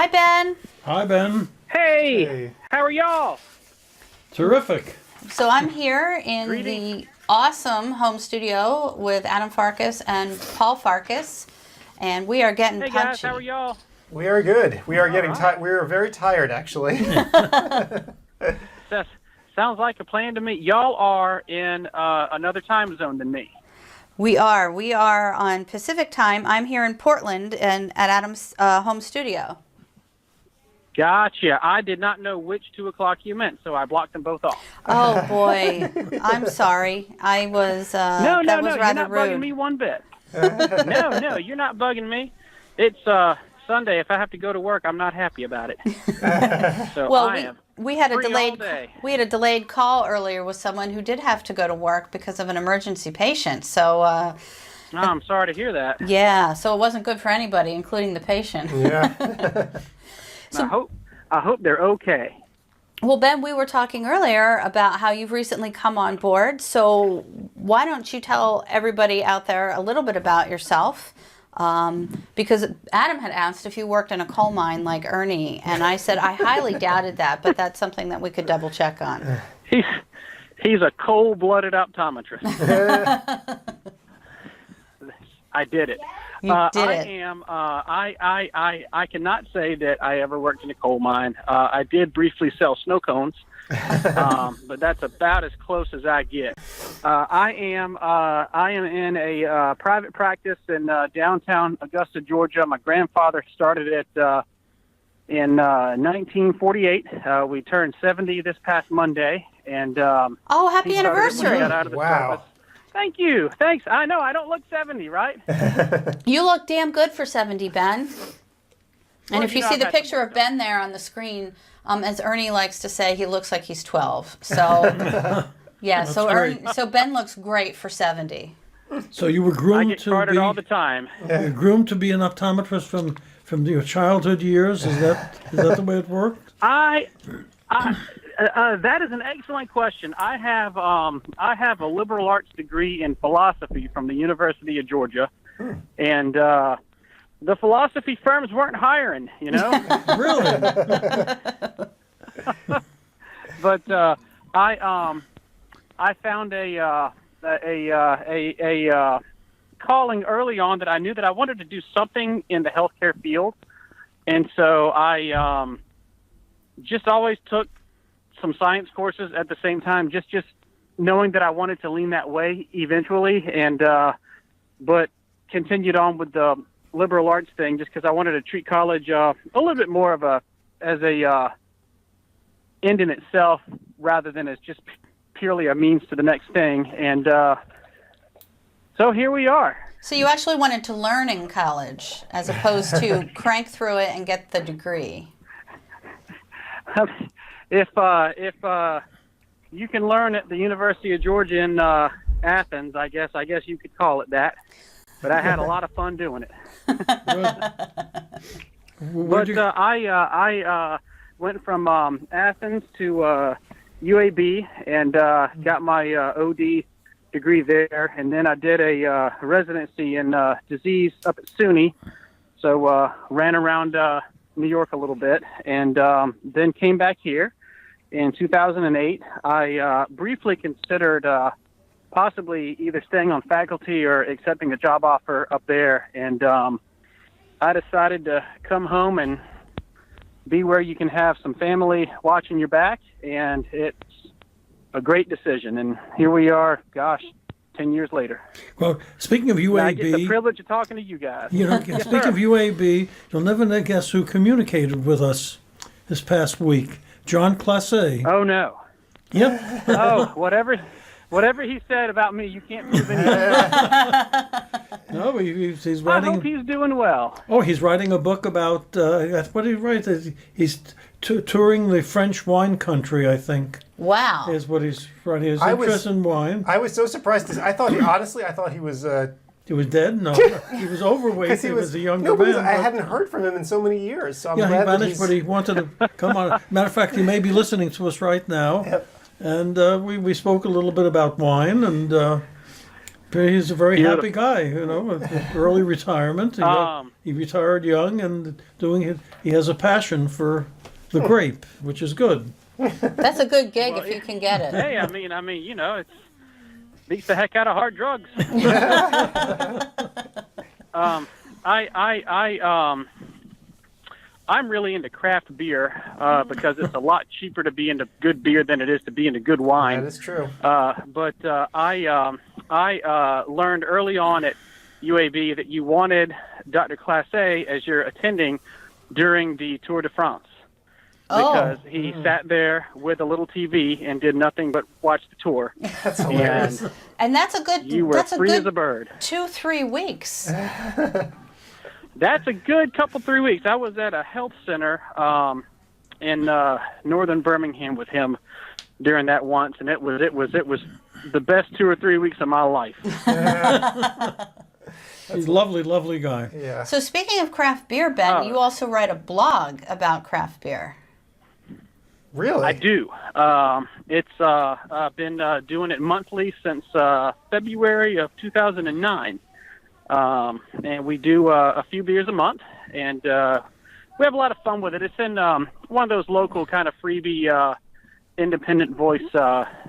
Hi, Ben. Hi, Ben. Hey, how are y'all? Terrific. So I'm here in Greetings. the awesome home studio with Adam Farkas and Paul Farkas, and we are getting Hey punchy. guys, how are y'all? We are good. We are getting right. tired. We are very tired, actually. That sounds like a plan to me. Y'all are in another time zone than me. We are on Pacific time. I'm here in Portland and at Adam's home studio. Gotcha. I did not know which 2 o'clock you meant, so I blocked them both off. Oh boy, I'm sorry. I was No, that was you're rather not rude. bugging me one bit. No, you're not bugging me. It's Sunday. If I have to go to work, I'm not happy about it. So Well, I am. we had a free all delayed day. delayed call earlier with someone who did have to go to work because of an emergency patient. So I'm sorry to hear that. yeah, so it wasn't good for anybody, including the patient. Yeah. I hope they're okay. Well, Ben, we were talking earlier about how you've recently come on board. So why don't you tell everybody out there a little bit about yourself? Because Adam had asked if you worked in a coal mine like Ernie, and I said I highly doubted that, but that's something that we could double check on. He's a cold-blooded optometrist. I did it. You did I it. am. I cannot say that I ever worked in a coal mine. I did briefly sell snow cones, but that's about as close as I get. I am in a private practice in downtown Augusta, Georgia. My grandfather started it in 1948. We turned 70 this past Monday, and Oh, happy he started it when he anniversary. got out of the Wow. service. Thank you. Thanks. I know I don't look 70, right? You look damn good for 70, Ben. And Well, if you you know, see I've the had some picture of work Ben there on the screen, as Ernie likes to say, he looks like he's 12. So, yeah, so great. so Ben looks great for 70. So you were I groomed get to carded be all the time. you were groomed to be an optometrist from your childhood years. Is that the way it worked? That is an excellent question. I have a liberal arts degree in philosophy from the University of Georgia, and the philosophy firms weren't hiring, you know. Really? But I found a calling early on that I knew that I wanted to do something in the healthcare field, and so I just always took some science courses at the same time, just knowing that I wanted to lean that way eventually, and but continued on with the liberal arts thing just because I wanted to treat college a little bit more of as a end in itself rather than as just purely a means to the next thing, and so here we are. So you actually wanted to learn in college as opposed to crank through it and get the degree. If you can learn at the University of Georgia in Athens, I guess you could call it that. But I had a lot of fun doing it. Where'd you- I went from Athens to UAB and got my OD degree there, and then I did a residency in disease up at SUNY. So ran around New York a little bit, and then came back here in 2008. I briefly considered possibly either staying on faculty or accepting a job offer up there, and I decided to come home and be where you can have some family watching your back, and it's a great decision. And here we are, 10 years later. Well, speaking of And I get the UAB, privilege of talking to you guys. speaking sir. of UAB, you'll never guess who communicated with us this past week. John Classe. Oh, no. Yep. Oh, whatever he said about me, you can't prove anything. No, he's I writing. hope he's doing well. Oh, he's writing a book about what did he write? He's touring the French wine country, I think. Wow. Is what he's writing. His I was- interest in wine. I was so surprised. I thought he was. He was dead? No, he was overweight. Because He was a younger no, because man. I but- hadn't heard from him in so many years. So I'm Yeah, he glad that managed, he's. but he wanted to come on. Matter of fact, he may be listening to us right now. Yep. And we spoke a little bit about wine, and He's a very happy Beautiful. guy, you know, with early retirement. He retired young and he has a passion for the grape, which is good. That's a good gig if you can get it. Hey, I mean, you know, it beats the heck out of hard drugs. I'm really into craft beer because it's a lot cheaper to be into good beer than it is to be into good wine. That is true. But I learned early on at UAB that you wanted Dr. Classe as your attending during the Tour de France. Because he sat there with a little TV and did nothing but watch the tour. That's hilarious. And that's a good. You were that's free a as good a bird. 2-3 weeks. That's a good couple 3 weeks. I was at a health center in northern Birmingham with him during that once, and it was the best 2 or 3 weeks of my life. He's a lovely, lovely guy. Yeah. So speaking of craft beer, Ben, you also write a blog about craft beer. Really? I do. It's I've been doing it monthly since February of 2009. And we do a few beers a month, and we have a lot of fun with it. It's in one of those local kind of freebie independent voice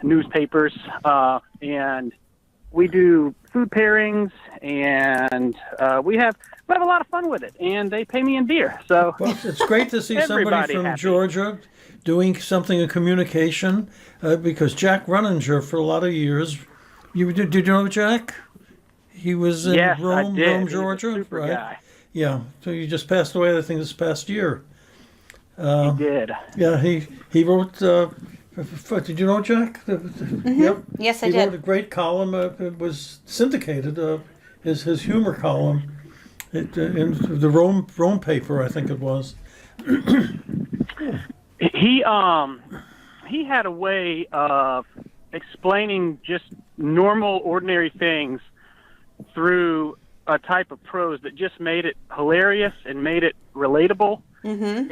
newspapers, and we do food pairings, and we have a lot of fun with it, and they pay me in beer. So Well, it's great to see somebody Everybody from happy. Georgia doing something in communication, because Jack Runninger, for a lot of years, did you know Jack? He was in yes, Rome, I did. Rome, He's a Georgia, super right? guy. Yeah. So he just passed away, I think, this past year. He did. Yeah, he wrote. Did you know Jack? Yep. Yes, I He did. wrote a great column. It was syndicated. His humor column, in the Rome paper, I think it was. He had a way of explaining just normal, ordinary things through a type of prose that just made it hilarious and made it relatable. Mm-hmm.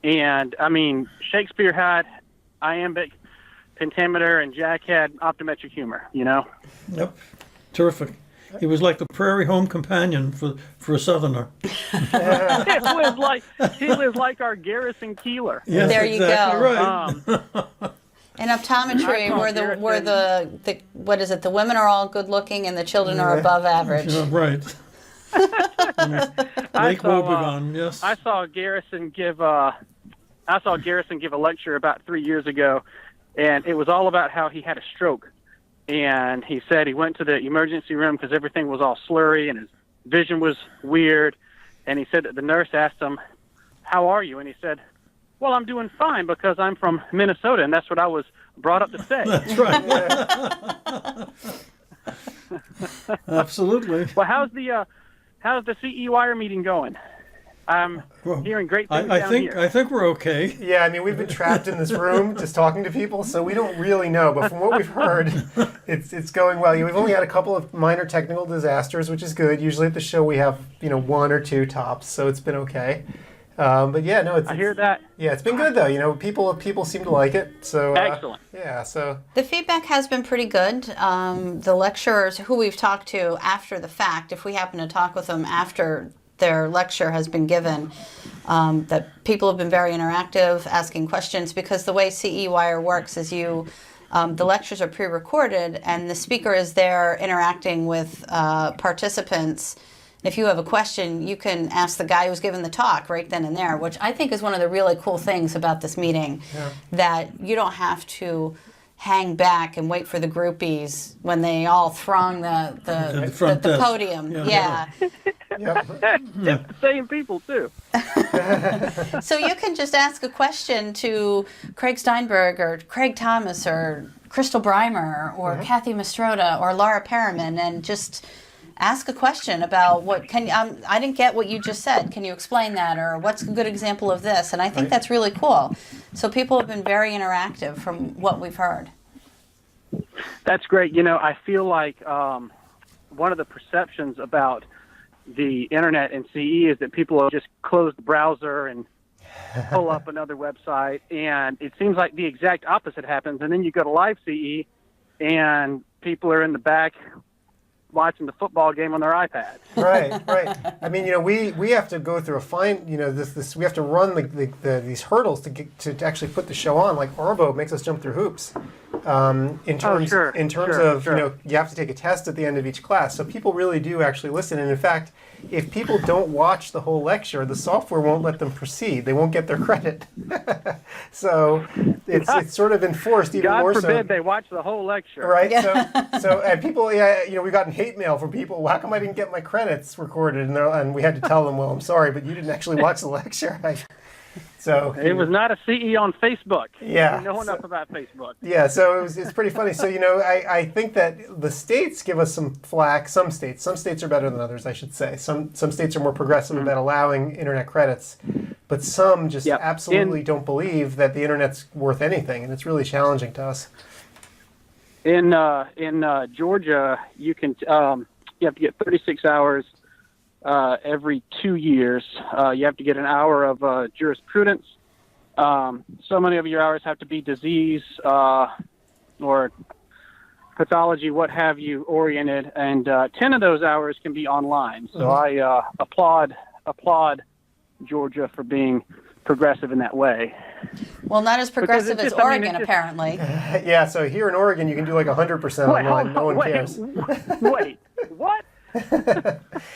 And I mean, Shakespeare had iambic pentameter, and Jack had optometric humor. You know. Yep. Terrific. He was like the prairie home companion for a Southerner. He was like our Garrison Keeler. Yes, There you exactly go. Right. In optometry, where the what is it? The women are all good looking and the children are above average. Yeah, right. Lake Wobegon, yes. I saw Garrison give a lecture about 3 years ago, and it was all about how he had a stroke. And he said he went to the emergency room because everything was all slurry and his vision was weird. And he said that the nurse asked him, "How are you?" And he said, "Well, I'm doing fine because I'm from Minnesota, and that's what I was brought up to say." That's right. Absolutely. Well, how's the CE Wire meeting going? I'm hearing great things down here. I think we're okay. Yeah, I mean, we've been trapped in this room just talking to people, so we don't really know. But from what we've heard, it's going well. We've only had a couple of minor technical disasters, which is good. Usually at the show we have, one or two tops, so it's been okay. But yeah, no, I hear that. Yeah, it's been good though. People seem to like it. So Excellent. Yeah, so The feedback has been pretty good. The lecturers who we've talked to after the fact, if we happen to talk with them after their lecture has been given, that people have been very interactive, asking questions, because the way CE Wire works is the lectures are pre-recorded and the speaker is there interacting with participants. If you have a question, you can ask the guy who's giving the talk right then and there, which I think is one of the really cool things about this meeting, that you don't have to hang back and wait for the groupies when they all throng the podium. Yeah. It's the same people, too. So you can just ask a question to Craig Steinberg or Craig Thomas or Crystal Breimer or Kathy Mastrota or Laura Perriman, and just ask a question about I didn't get what you just said. Can you explain that? Or what's a good example of this? And I think that's really cool. So people have been very interactive from what we've heard. That's great. I feel like one of the perceptions about the internet and CE is that people will just close the browser and pull up another website. And it seems like the exact opposite happens. And then you go to live CE and people are in the back watching the football game on their iPad. Right, right. I mean, we have to go through a fine, we have to run these hurdles to actually put the show on. Like Arbo makes us jump through hoops. In terms of you have to take a test at the end of each class. So people really do actually listen. And in fact, if people don't watch the whole lecture, the software won't let them proceed. They won't get their credit. So it's sort of enforced even more so. God forbid they watch the whole lecture. Right. So and people, we've gotten hate mail from people. Well, how come I didn't get my credits recorded? And we had to tell them, well, I'm sorry, but you didn't actually watch the lecture. So it was not a CE on Facebook. Yeah. I know enough about Facebook. Yeah, so it's pretty funny. So, I think that the states give us some flack. Some states are better than others, I should say. Some states are more progressive about allowing internet credits, but some just absolutely don't believe that the internet's worth anything, and it's really challenging to us. In Georgia, you have to get 36 hours every 2 years. You have to get an hour of jurisprudence. So many of your hours have to be disease or pathology, what have you, oriented, and 10 of those hours can be online. So I applaud Georgia for being progressive in that way. Well, not as progressive as Oregon, apparently. Yeah, so here in Oregon, you can do like 100% online. No one cares. Wait, what?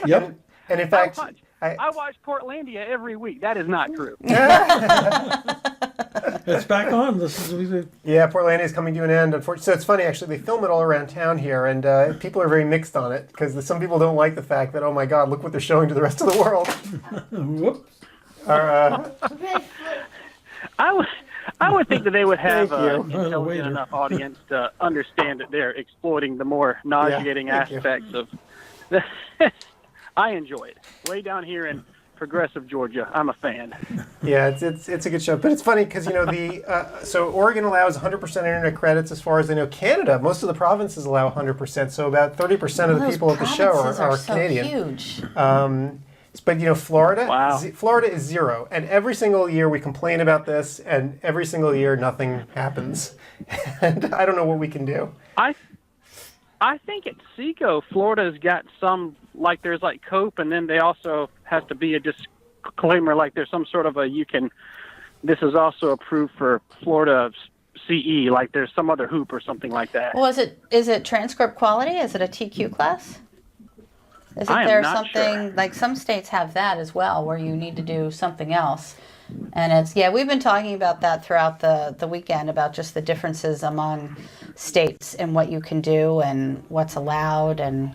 Yep. And in fact, I watch Portlandia every week. That is not true. It's back on. This is Portlandia is coming to an end. Unfortunately, so it's funny actually. They film it all around town here, and people are very mixed on it because some people don't like the fact that, oh my God, look what they're showing to the rest of the world. Whoops. I would think that they would have Thank an you. intelligent enough audience to understand that they're exploiting the more nauseating thank you. aspects of. I enjoy it. Way down here in progressive Georgia, I'm a fan. Yeah, it's a good show, but it's funny because so Oregon allows 100% internet credits as far as I know. Canada, most of the provinces allow 100%, so about 30% of the people at the show are so Canadian. Huge. But Florida, Wow. Florida is 0, and every single year we complain about this, and every single year nothing happens, and I don't know what we can do. I think at Seco, Florida's got some, like there's like COPE, and then they also has to be a disclaimer, like there's some sort of this is also approved for Florida CE, like there's some other hoop or something like that. Well, is it transcript quality? Is it a TQ class? Isn't I am there not something, sure. like some states have that as well, where you need to do something else? And we've been talking about that throughout the weekend, about just the differences among states and what you can do and what's allowed. And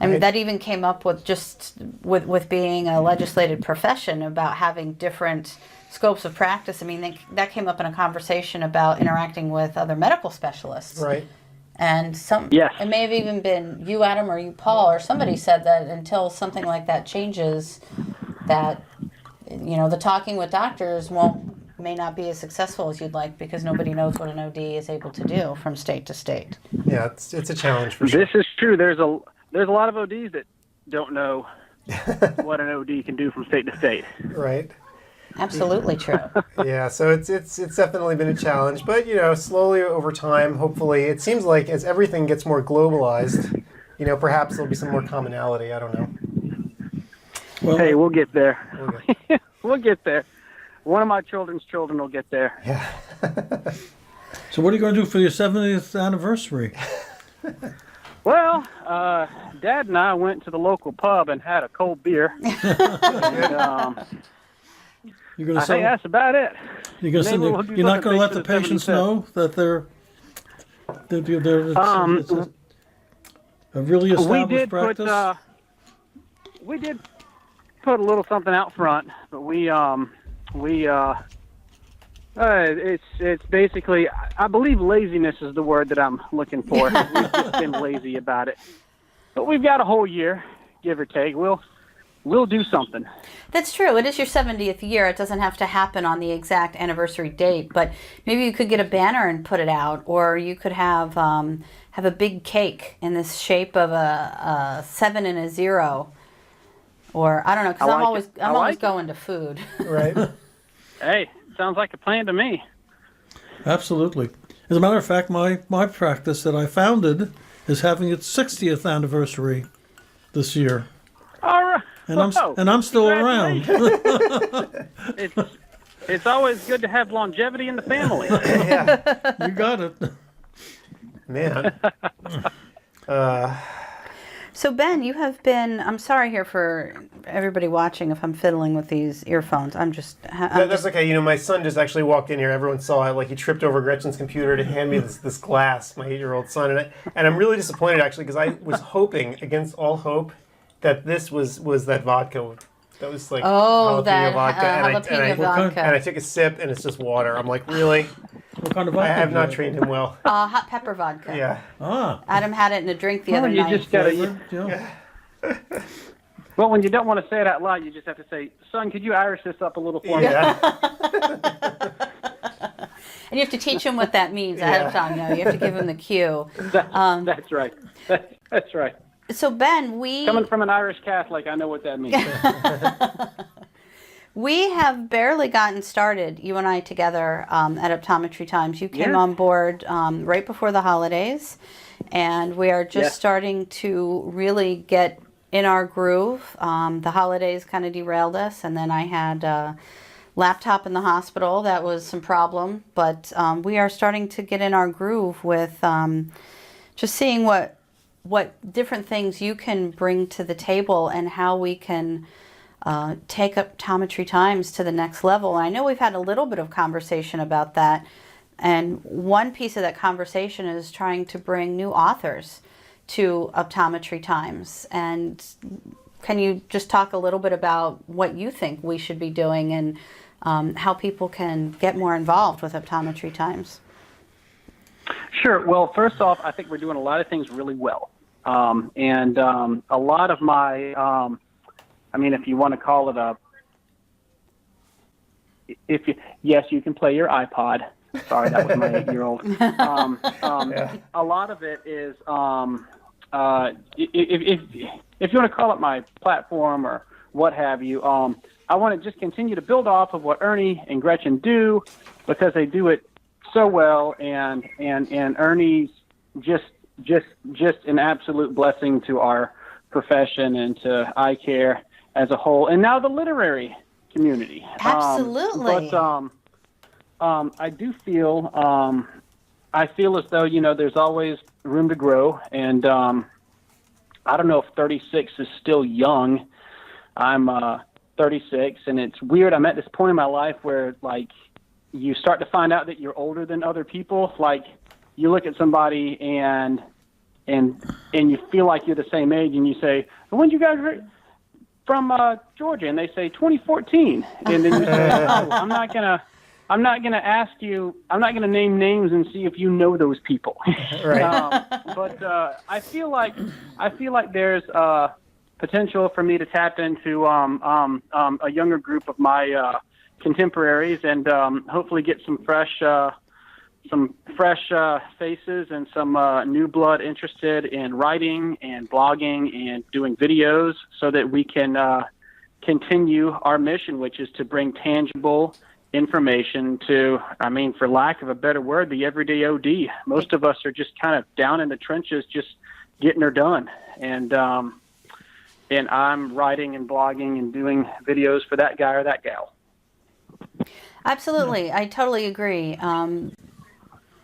I mean, that even came up with just with being a legislated profession, about having different scopes of practice. I mean, that came up in a conversation about interacting with other medical specialists. Right. And it may have even been you, Adam, or you, Paul, or somebody said that until something like that changes, that the talking with doctors may not be as successful as you'd like, because nobody knows what an OD is able to do from state to state. Yeah, it's a challenge for sure. This is true. There's a lot of ODs that don't know what an OD can do from state to state. Right. Absolutely true. Yeah, so it's definitely been a challenge, but slowly over time, hopefully, it seems like as everything gets more globalized, perhaps there'll be some more commonality. I don't know. Well, Hey, we'll get there. Okay. We'll get there. One of my children's children will get there. Yeah. so what are you going to do for your 70th anniversary? Well, Dad and I went to the local pub and had a cold beer. And, You're going I to think that's about it. You're going to Maybe we'll do you're not going to let the something big for patients 75th. know that they're it's a really established practice. We did put a little something out front, but it's basically, I believe laziness is the word that I'm looking for. We've just been lazy about it. But we've got a whole year, give or take. We'll do something. That's true. It is your 70th year. It doesn't have to happen on the exact anniversary date, but maybe you could get a banner and put it out, or you could have a big cake in this shape of a 7 and a 0, or I don't know, because I'm always going to food. Right. Hey, sounds like a plan to me. Absolutely. As a matter of fact, my practice that I founded is having its 60th anniversary this year, All right. and I'm still around. It's always good to have longevity in the family. Yeah, You got it. man. So Ben, you have been. I'm sorry here for everybody watching if I'm fiddling with these earphones. That's okay. You know, my son just actually walked in here. Everyone saw it. Like, he tripped over Gretchen's computer to hand me this glass, my 8-year-old son. And I'm really disappointed, actually, because I was hoping, against all hope, that this was that vodka. That was like that vodka. jalapeno vodka. And I took a sip, and it's just water. I'm like, really? What kind of I vodka? have do not you trained him well. Hot pepper vodka. Yeah. Ah, Adam had it in a drink the other you night. just gotta. flavored, yeah. Well, when you don't want to say it out loud, you just have to say, "Son, could you Irish this up a little for me?" Yeah. And you have to teach him what that means ahead of time. No, you have to give him the cue. That's right. That's right. So Ben, Coming from an Irish Catholic, I know what that means. we have barely gotten started, you and I together at Optometry Times. You came Yeah. on board right before the holidays, and we are just starting to really get in our groove. The holidays kind of derailed us, and then I had a laptop in the hospital. That was some problem, but we are starting to get in our groove with just seeing what different things you can bring to the table and how we can take Optometry Times to the next level. And I know we've had a little bit of conversation about that, and one piece of that conversation is trying to bring new authors to Optometry Times. And can you just talk a little bit about what you think we should be doing and how people can get more involved with Optometry Times? Sure. Well, first off, I think we're doing a lot of things really well. And a lot of my, if you want to call it yes, you can play your iPod. Sorry, that was my 8-year-old. A lot of it is, if you want to call it my platform or what have you, I want to just continue to build off of what Ernie and Gretchen do, because they do it so well, and Ernie's just an absolute blessing to our profession and to eye care as a whole, and now the literary community. Absolutely. I do feel I feel as though there's always room to grow, and I don't know if 36 is still young. I'm 36, and it's weird. I'm at this point in my life where you start to find out that you're older than other people. Like, you look at somebody and you feel like you're the same age, and you say, "When did you guys from Georgia?" And they say 2014, and then you say, "Oh, I'm not gonna ask you. I'm not gonna name names and see if you know those people." Right. But I feel like there's potential for me to tap into a younger group of my contemporaries, and hopefully get some fresh faces and some new blood interested in writing and blogging and doing videos, so that we can continue our mission, which is to bring tangible information to, for lack of a better word, the everyday OD. Most of us are just kind of down in the trenches, just getting her done. And I'm writing and blogging and doing videos for that guy or that gal. Absolutely. I totally agree.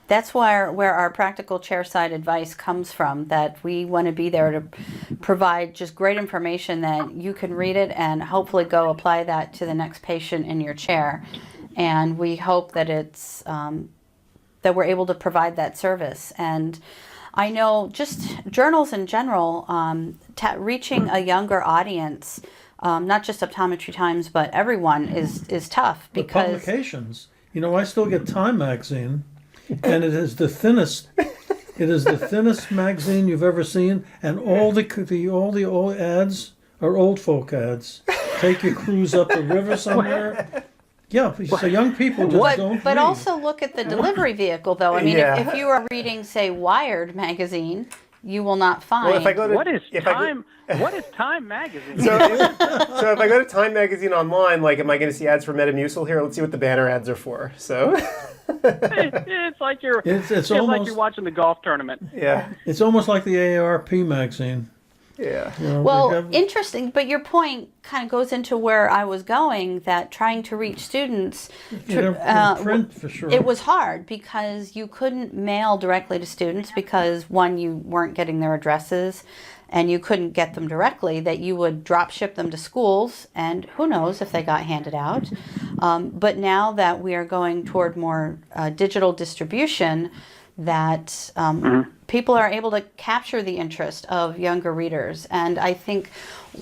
That's where our practical chairside advice comes from, that we want to be there to provide just great information that you can read it and hopefully go apply that to the next patient in your chair. And we hope that it's that we're able to provide that service. And I know just journals in general, reaching a younger audience, not just Optometry Times, but everyone is tough, The because publications. I still get Time magazine, and it is the thinnest. It is the thinnest magazine you've ever seen, and all the old ads are old folk ads. Take your cruise up the river somewhere. Yeah, so young people just don't But read. also look at the delivery vehicle, though. Yeah. If you are reading, say, Wired magazine, you will not find. Well, if I go to What is if I go- Time? What is Time magazine? So if I go to Time Magazine online, like, am I going to see ads for Metamucil here? Let's see what the banner ads are for. So, It's like you're It's it's like almost you're watching the golf tournament. yeah, it's almost like the AARP magazine. yeah. You know, Well, they have- interesting, but your point kind of goes into where I was going, that trying to reach students, in print for sure. it was hard because you couldn't mail directly to students because, one, you weren't getting their addresses and you couldn't get them directly, that you would drop ship them to schools, and who knows if they got handed out. But now that we are going toward more digital distribution, that people are able to capture the interest of younger readers. And I think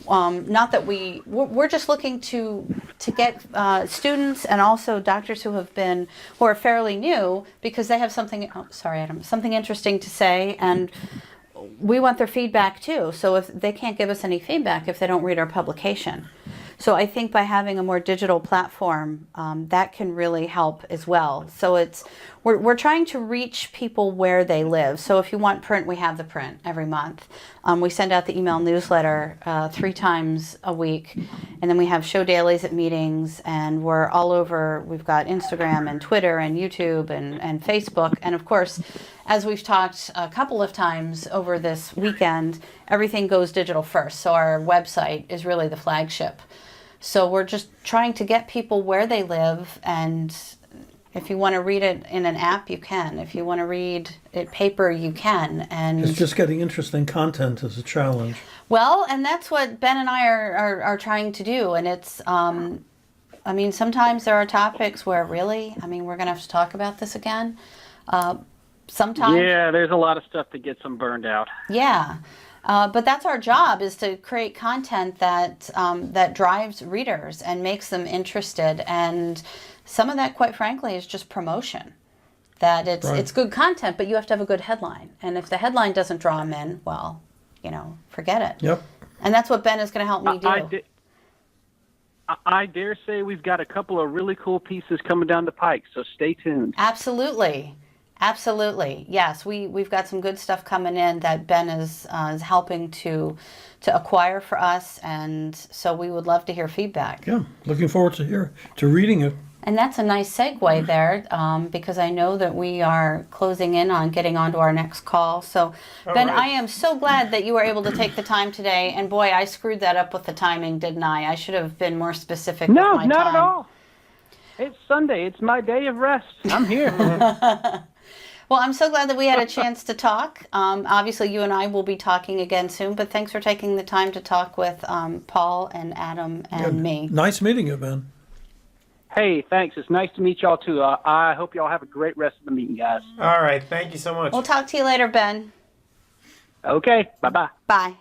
not that we're just looking to get students and also doctors who are fairly new, because they have something, sorry Adam, something interesting to say, and we want their feedback too. So if they can't give us any feedback if they don't read our publication. So I think by having a more digital platform, that can really help as well. So we're trying to reach people where they live. So if you want print, we have the print every month. We send out the email newsletter 3 times a week, and then we have show dailies at meetings, and we're all over. We've got Instagram and Twitter and YouTube and Facebook, and of course, as we've talked a couple of times over this weekend, everything goes digital first. So our website is really the flagship. So we're just trying to get people where they live, and if you want to read it in an app, you can. If you want to read it paper, you can. And it's just getting interesting content is a challenge. well, and that's what Ben and I are trying to do. And it's, I mean, sometimes there are topics where really, I mean, we're going to have to talk about this again. Sometimes. Yeah, there's a lot of stuff that gets them burned out. Yeah. But that's our job, is to create content that that drives readers and makes them interested. And some of that, quite frankly, is just promotion. That it's good content, but you have to have a good headline. And if the headline doesn't draw them in, well, forget it. Yep. And that's what Ben is going to help me do. I dare say we've got a couple of really cool pieces coming down the pike, so stay tuned. Absolutely. Absolutely. Yes, we've got some good stuff coming in that Ben is helping to acquire for us, and so we would love to hear feedback. Yeah, looking forward to reading it. And that's a nice segue there, because I know that we are closing in on getting onto our next call. So, Ben, right. I am so glad that you were able to take the time today. And boy, I screwed that up with the timing, didn't I? I should have been more specific with my time. No, not at all. It's Sunday. It's my day of rest. I'm here. Well, I'm so glad that we had a chance to talk. Obviously, you and I will be talking again soon, but thanks for taking the time to talk with Paul and Adam and me. Nice meeting you, Ben. Hey, thanks. It's nice to meet y'all, too. I hope y'all have a great rest of the meeting, guys. All right, thank you so much. We'll talk to you later, Ben. Okay, bye-bye. Bye.